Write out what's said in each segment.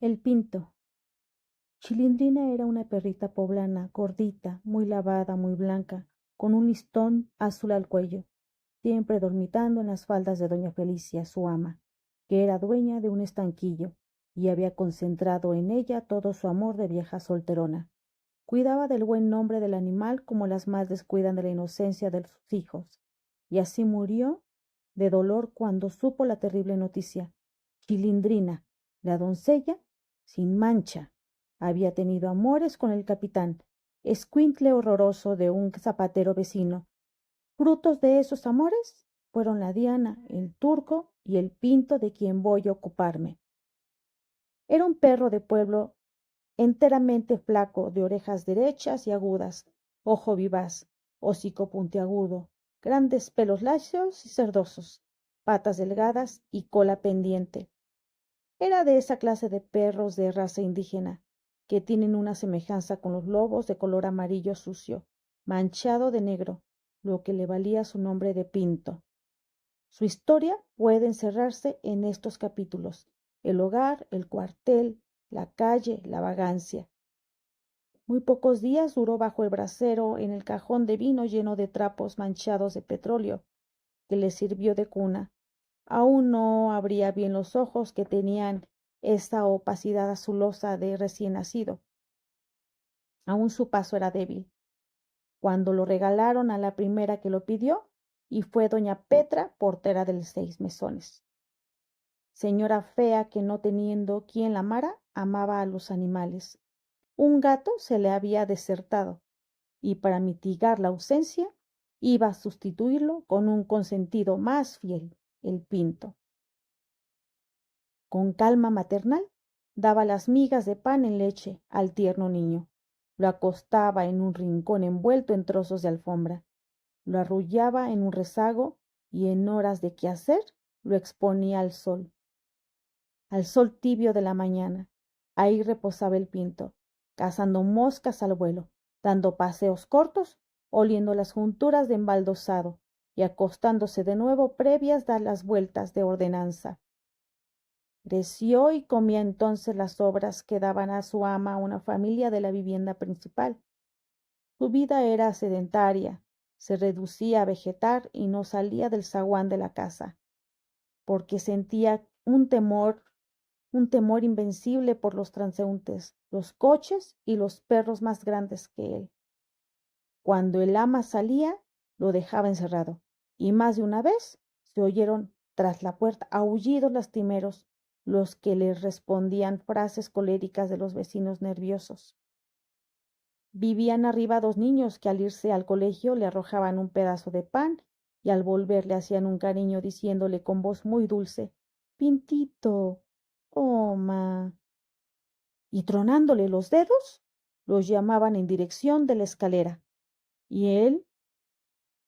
El Pinto. Chilindrina era una perrita poblana, gordita, muy lavada, muy blanca, con un listón azul al cuello, siempre dormitando en las faldas de doña Felicia, su ama, que era dueña de un estanquillo, y había concentrado en ella todo su amor de vieja solterona. Cuidaba del buen nombre del animal como las madres cuidan de la inocencia de sus hijos, y así murió de dolor cuando supo la terrible noticia. Chilindrina, la doncella, sin mancha, había tenido amores con el capitán, escuincle horroroso de un zapatero vecino. Frutos de esos amores fueron la Diana, el Turco y el Pinto de quien voy a ocuparme. Era un perro de pueblo enteramente flaco, de orejas derechas y agudas, ojo vivaz, hocico puntiagudo, grandes pelos lacios y cerdosos, patas delgadas y cola pendiente. Era de esa clase de perros de raza indígena, que tienen una semejanza con los lobos de color amarillo sucio, manchado de negro, lo que le valía su nombre de Pinto. Su historia puede encerrarse en estos capítulos: el hogar, el cuartel, la calle, la vagancia. Muy pocos días duró bajo el brasero, en el cajón de vino lleno de trapos manchados de petróleo, que le sirvió de cuna. Aún no abría bien los ojos, que tenían esta opacidad azulosa de recién nacido. Aún su paso era débil, cuando lo regalaron a la primera que lo pidió, y fue doña Petra, portera de los 6 mesones. Señora fea que, no teniendo quien la amara, amaba a los animales. Un gato se le había desertado, y para mitigar la ausencia, iba a sustituirlo con un consentido más fiel, el Pinto. Con calma maternal, daba las migas de pan en leche al tierno niño, lo acostaba en un rincón envuelto en trozos de alfombra, lo arrullaba en un rezago, y en horas de quehacer lo exponía al sol tibio de la mañana. Ahí reposaba el Pinto, cazando moscas al vuelo, dando paseos cortos, oliendo las junturas de embaldosado, y acostándose de nuevo previas dar las vueltas de ordenanza. Creció y comía entonces las sobras que daban a su ama una familia de la vivienda principal. Su vida era sedentaria, se reducía a vegetar y no salía del zaguán de la casa, porque sentía un temor invencible por los transeúntes, los coches y los perros más grandes que él. Cuando el ama salía, lo dejaba encerrado, y más de una vez se oyeron tras la puerta aullidos lastimeros, los que le respondían frases coléricas de los vecinos nerviosos. Vivían arriba 2 niños que, al irse al colegio, le arrojaban un pedazo de pan, y al volver le hacían un cariño diciéndole con voz muy dulce: Pintito, toma. Y tronándole los dedos, los llamaban en dirección de la escalera. Y él,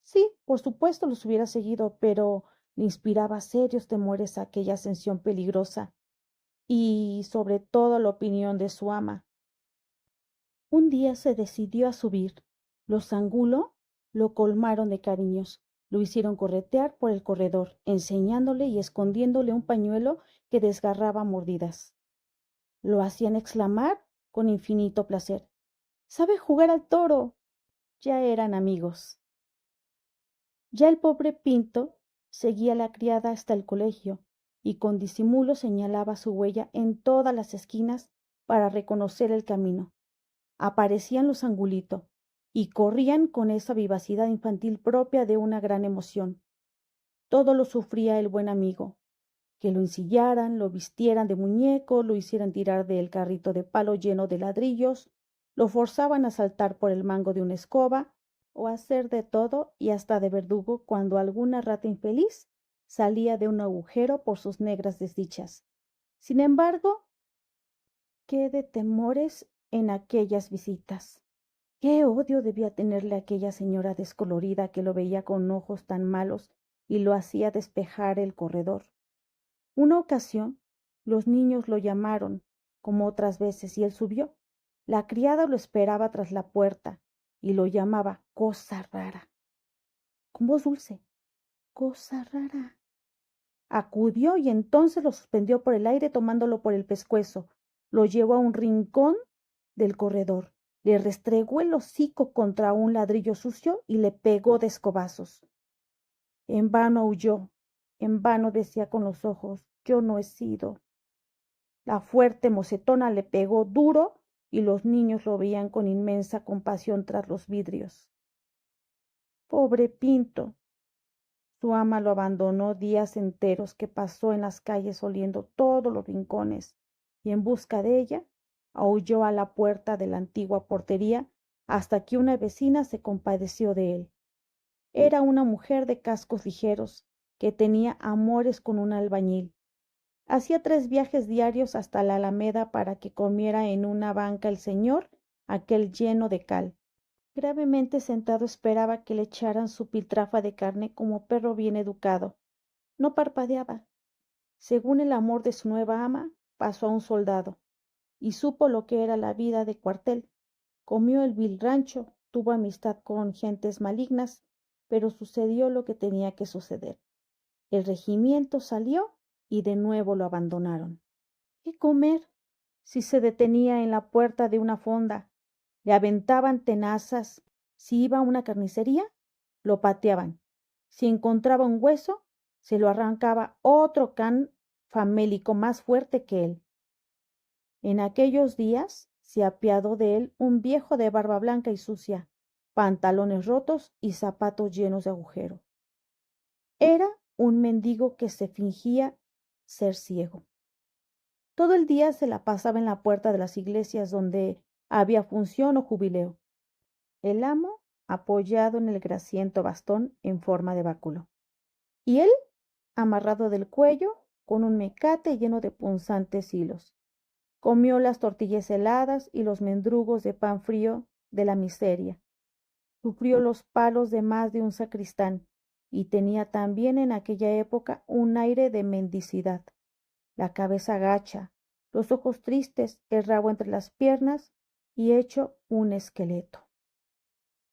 sí, por supuesto los hubiera seguido, pero le inspiraba serios temores a aquella ascensión peligrosa, y sobre todo la opinión de su ama. Un día se decidió a subir. Los Angulo lo colmaron de cariños, lo hicieron corretear por el corredor, enseñándole y escondiéndole un pañuelo que desgarraba mordidas. Lo hacían exclamar con infinito placer: ¡Sabe jugar al toro! Ya eran amigos. Ya el pobre Pinto seguía a la criada hasta el colegio, y con disimulo señalaba su huella en todas las esquinas para reconocer el camino. Aparecían los Angulito, y corrían con esa vivacidad infantil propia de una gran emoción. Todo lo sufría el buen amigo: que lo ensillaran, lo vistieran de muñeco, lo hicieran tirar del carrito de palo lleno de ladrillos, lo forzaban a saltar por el mango de una escoba, o a hacer de todo y hasta de verdugo cuando alguna rata infeliz salía de un agujero por sus negras desdichas. Sin embargo, qué de temores en aquellas visitas. Qué odio debía tenerle aquella señora descolorida, que lo veía con ojos tan malos y lo hacía despejar el corredor. Una ocasión los niños lo llamaron, como otras veces, y él subió. La criada lo esperaba tras la puerta, y lo llamaba cosa rara, con voz dulce: cosa rara. Acudió, y entonces lo suspendió por el aire, tomándolo por el pescuezo, lo llevó a un rincón del corredor, le restregó el hocico contra un ladrillo sucio y le pegó de escobazos. En vano aulló, en vano decía con los ojos, yo no he sido. La fuerte mocetona le pegó duro y los niños lo veían con inmensa compasión tras los vidrios. Pobre Pinto. Su ama lo abandonó días enteros que pasó en las calles oliendo todos los rincones y en busca de ella aulló a la puerta de la antigua portería hasta que una vecina se compadeció de él. Era una mujer de cascos ligeros que tenía amores con un albañil. Hacía 3 viajes diarios hasta la Alameda para que comiera en una banca el señor, aquel lleno de cal. Gravemente sentado esperaba que le echaran su piltrafa de carne como perro bien educado. No parpadeaba. Según el amor de su nueva ama, pasó a un soldado, y supo lo que era la vida de cuartel. Comió el vil rancho, tuvo amistad con gentes malignas, pero sucedió lo que tenía que suceder. El regimiento salió y de nuevo lo abandonaron. ¿Qué comer? Si se detenía en la puerta de una fonda, le aventaban tenazas. Si iba a una carnicería, lo pateaban. Si encontraba un hueso, se lo arrancaba otro can famélico más fuerte que él. En aquellos días se apiadó de él un viejo de barba blanca y sucia, pantalones rotos y zapatos llenos de agujero. Era un mendigo que se fingía ser ciego. Todo el día se la pasaba en la puerta de las iglesias donde había función o jubileo. El amo apoyado en el grasiento bastón en forma de báculo, y él amarrado del cuello con un mecate lleno de punzantes hilos. Comió las tortillas heladas y los mendrugos de pan frío de la miseria. Sufrió los palos de más de un sacristán, y tenía también en aquella época un aire de mendicidad. La cabeza gacha, los ojos tristes, el rabo entre las piernas y hecho un esqueleto.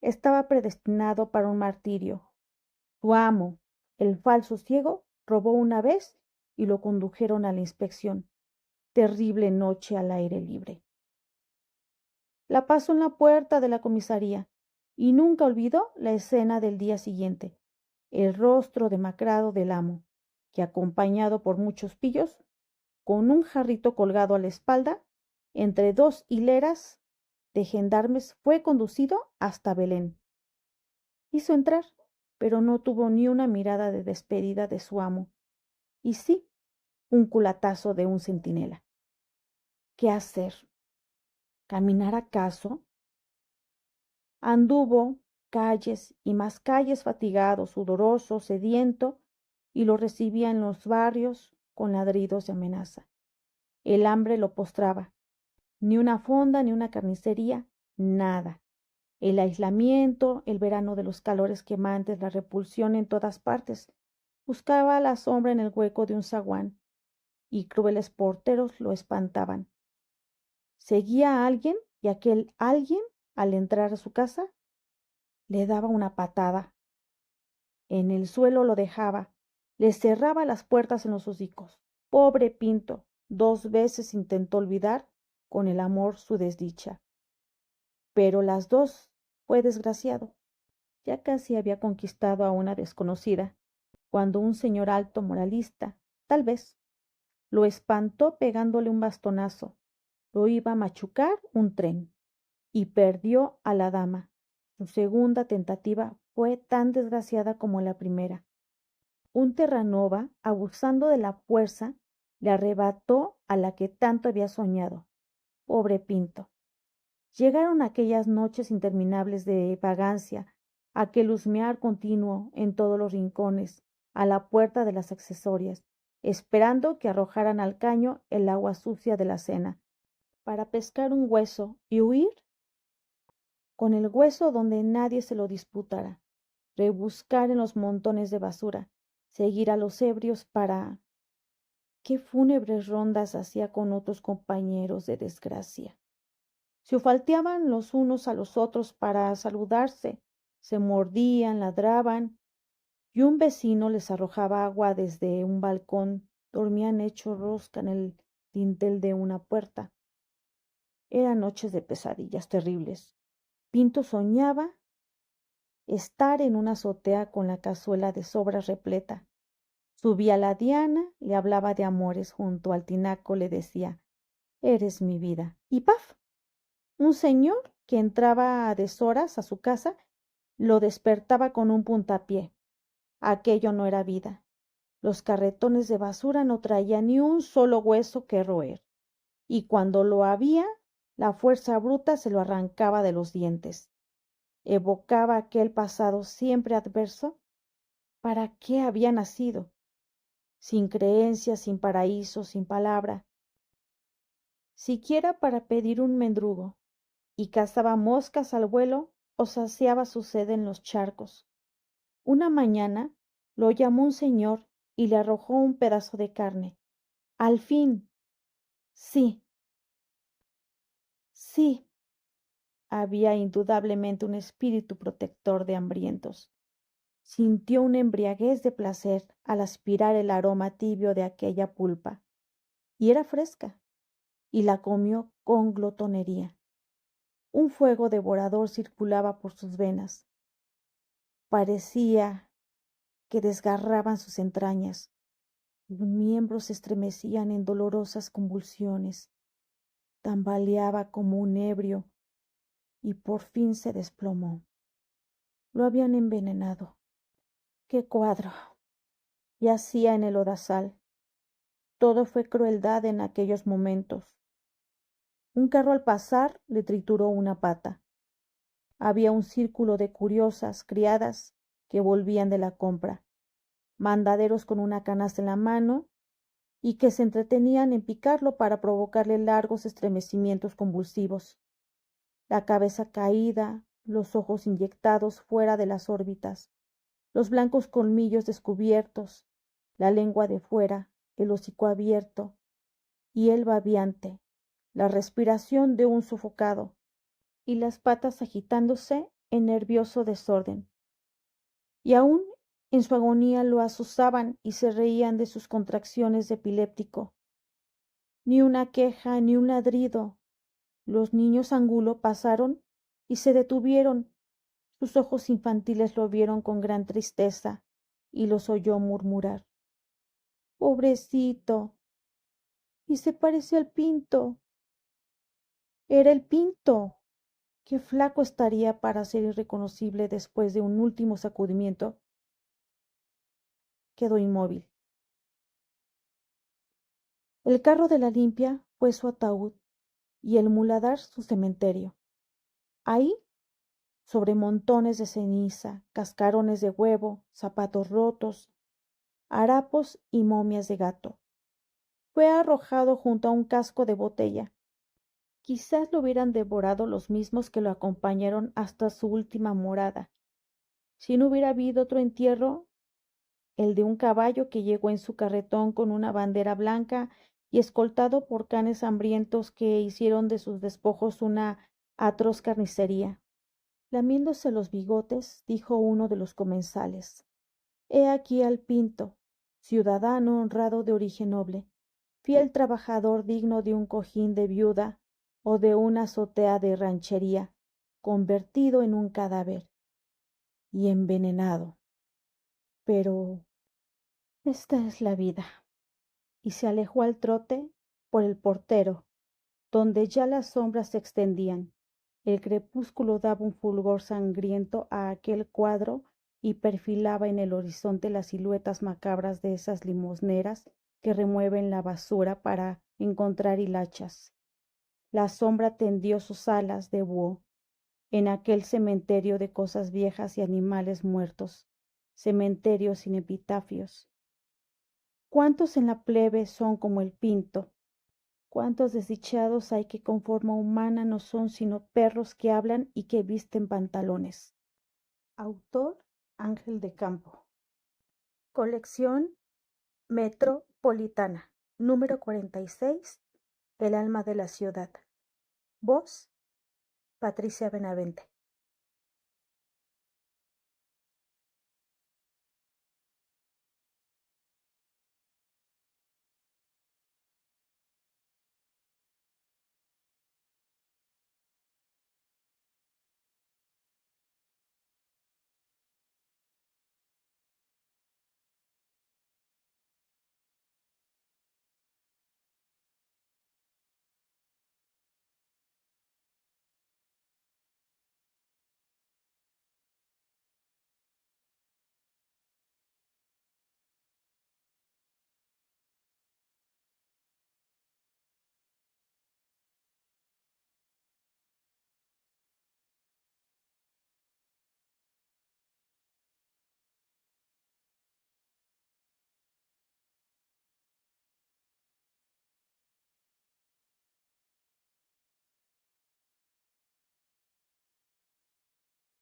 Estaba predestinado para un martirio. Su amo, el falso ciego, robó una vez y lo condujeron a la inspección. Terrible noche al aire libre. La pasó en la puerta de la comisaría y nunca olvidó la escena del día siguiente. El rostro demacrado del amo, que acompañado por muchos pillos, con un jarrito colgado a la espalda, entre 2 hileras de gendarmes, fue conducido hasta Belén. Hizo entrar, pero no tuvo ni una mirada de despedida de su amo, y sí, un culatazo de un centinela. ¿Qué hacer? ¿Caminar acaso? Anduvo calles y más calles fatigado, sudoroso, sediento, y lo recibía en los barrios con ladridos de amenaza. El hambre lo postraba. Ni una fonda, ni una carnicería, nada. El aislamiento, el verano de los calores quemantes, la repulsión en todas partes. Buscaba la sombra en el hueco de un zaguán, y crueles porteros lo espantaban. Seguía a alguien, y aquel alguien, al entrar a su casa, le daba una patada. En el suelo lo dejaba, le cerraba las puertas en los hocicos. Pobre Pinto, 2 veces intentó olvidar con el amor su desdicha, pero las 2 fue desgraciado. Ya casi había conquistado a una desconocida, cuando un señor alto moralista, tal vez, lo espantó pegándole un bastonazo. Lo iba a machucar un tren, y perdió a la dama. Su segunda tentativa fue tan desgraciada como la primera. Un Terranova, abusando de la fuerza, le arrebató a la que tanto había soñado. Pobre Pinto. Llegaron aquellas noches interminables de vagancia, aquel husmear continuo en todos los rincones, a la puerta de las accesorias, esperando que arrojaran al caño el agua sucia de la cena, para pescar un hueso y huir con el hueso donde nadie se lo disputara, rebuscar en los montones de basura, seguir a los ebrios para... Qué fúnebres rondas hacía con otros compañeros de desgracia. Se olfateaban los unos a los otros para saludarse, se mordían, ladraban, y un vecino les arrojaba agua desde un balcón, dormían hechos rosca en el dintel de una puerta, Eran noches de pesadillas terribles. Pinto soñaba estar en una azotea con la cazuela de sobras repleta. Subía a la diana, le hablaba de amores junto al tinaco, le decía, eres mi vida. Y ¡paf! Un señor que entraba a deshoras a su casa lo despertaba con un puntapié. Aquello no era vida. Los carretones de basura no traían ni un solo hueso que roer, y cuando lo había, la fuerza bruta se lo arrancaba de los dientes. Evocaba aquel pasado siempre adverso. ¿Para qué había nacido? Sin creencia, sin paraíso, sin palabra, siquiera para pedir un mendrugo, y cazaba moscas al vuelo o saciaba su sed en los charcos. Una mañana lo llamó un señor y le arrojó un pedazo de carne. Al fin. Sí, sí. Había indudablemente un espíritu protector de hambrientos. Sintió una embriaguez de placer al aspirar el aroma tibio de aquella pulpa, y era fresca, y la comió con glotonería. Un fuego devorador circulaba por sus venas. Parecía que desgarraban sus entrañas. Sus miembros se estremecían en dolorosas convulsiones. Tambaleaba como un ebrio y por fin se desplomó. Lo habían envenenado. ¡Qué cuadro! Yacía en el lodazal. Todo fue crueldad en aquellos momentos. Un carro al pasar le trituró una pata. Había un círculo de curiosas criadas que volvían de la compra, mandaderos con una canasta en la mano y que se entretenían en picarlo para provocarle largos estremecimientos convulsivos. La cabeza caída, los ojos inyectados fuera de las órbitas, los blancos colmillos descubiertos, la lengua de fuera, el hocico abierto, y el babeante, la respiración de un sofocado, y las patas agitándose en nervioso desorden. Y aún en su agonía lo asusaban y se reían de sus contracciones de epiléptico. Ni una queja, ni un ladrido. Los niños Angulo pasaron y se detuvieron. Sus ojos infantiles lo vieron con gran tristeza y los oyó murmurar. Pobrecito. Y se pareció al Pinto. Era el Pinto. Qué flaco estaría para ser irreconocible después de un último sacudimiento. Quedó inmóvil. El carro de la limpia fue su ataúd y el muladar su cementerio. Ahí, sobre montones de ceniza, cascarones de huevo, zapatos rotos, harapos y momias de gato, fue arrojado junto a un casco de botella. Quizás lo hubieran devorado los mismos que lo acompañaron hasta su última morada. Si no hubiera habido otro entierro, el de un caballo que llegó en su carretón con una bandera blanca y escoltado por canes hambrientos que hicieron de sus despojos una atroz carnicería. Lamiéndose los bigotes, dijo uno de los comensales: He aquí al Pinto, ciudadano honrado de origen noble, fiel trabajador digno de un cojín de viuda o de una azotea de ranchería, convertido en un cadáver y envenenado. Pero esta es la vida. Y se alejó al trote por el portero, donde ya las sombras se extendían. El crepúsculo daba un fulgor sangriento a aquel cuadro y perfilaba en el horizonte las siluetas macabras de esas limosneras que remueven la basura para encontrar hilachas. La sombra tendió sus alas de búho en aquel cementerio de cosas viejas y animales muertos, cementerio sin epitafios. ¿Cuántos en la plebe son como el Pinto? ¿Cuántos desdichados hay que con forma humana no son sino perros que hablan y que visten pantalones? Autor Ángel de Campo. Colección Metropolitana, número 46, El alma de la ciudad. Voz Patricia Benavente.